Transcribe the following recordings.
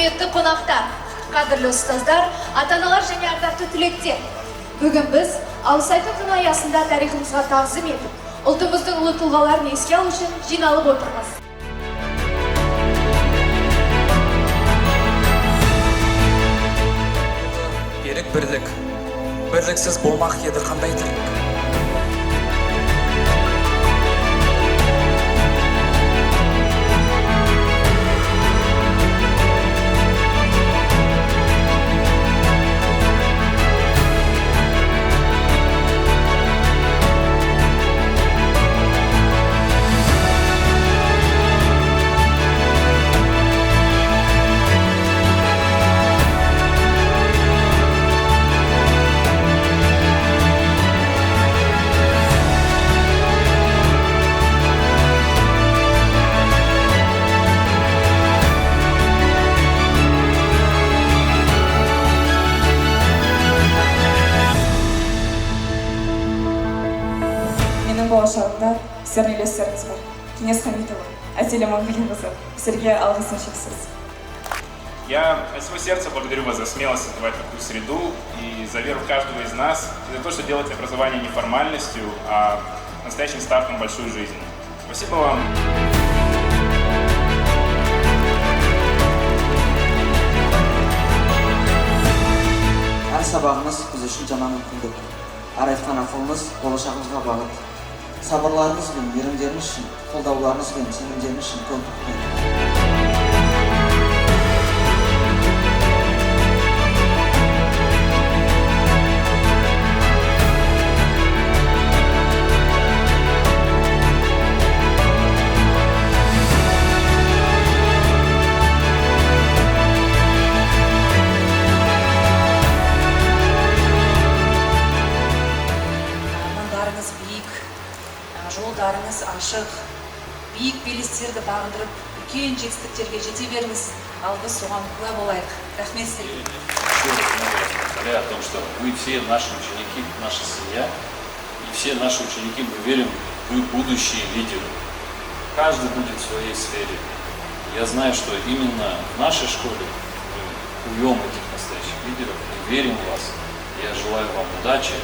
құрметті қонақтар, қадірлі ұстаздар, ата-аналар және ардақты түлектер. Бүгін біз ауыз айту күні аясында тарихымызға тағзым етіп, ұлтымыздың ұлы тұлғаларын еске алу үшін жиналып отырмыз. Керек бірлік. Бірліксіз болмақ еді қандай тірлік. Болашағында сіздердің үлестеріңіз бар. Кеңес Хамитова, Әсель Аманғалиқызы, сіздерге алғысым шексіз. Я от всего сердца благодарю вас за смелость создавать такую среду и за веру в каждого из нас, и за то, что делаете образование не формальностью, а настоящим стартом в большую жизнь. Спасибо вам. Әр сабағымыз біз үшін жаңа мүмкіндік. Әр айтқан ақылымыз болашағымызға бағыт. Сабырларыңыз бен мейірімдеріңіз үшін, қолдауларыңыз бен сенімдеріңіз үшін көп рахмет. Армандарыңыз биік, жолдарыңыз ашық, биік белестерді бағындырып, үлкен жетістіктерге жете беріңіз, ал біз соған куә болайық. Рахмет сіздерге. О том, что вы все наши ученики, наша семья, и все наши ученики, мы верим, вы будущие лидеры. Каждый будет в своей сфере. Я знаю, что именно в нашей школе мы куем этих настоящих лидеров и верим в вас. Я желаю вам удачи.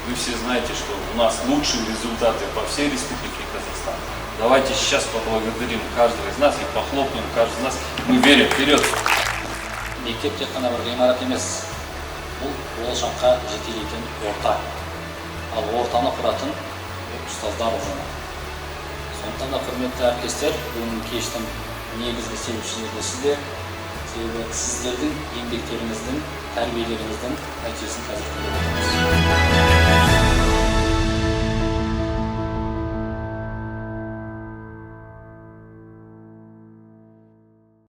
Вы все знаете, что у нас лучшие результаты по всей Республике Казахстан. Давайте сейчас поблагодарим каждого из нас и похлопаем каждого из нас. Мы верим. Вперед! Мектеп тек қана бір ғимарат емес, бұл болашаққа жетелейтін орта. Ал ортаны құратын ұстаздар ұжымы. Сондықтан да құрметті әріптестер, бүгінгі кештің негізгі себепшілері сіздер. Себебі сіздердің еңбектеріңіздің, тәрбиелеріңіздің нәтижесін қазір көріп отырмыз.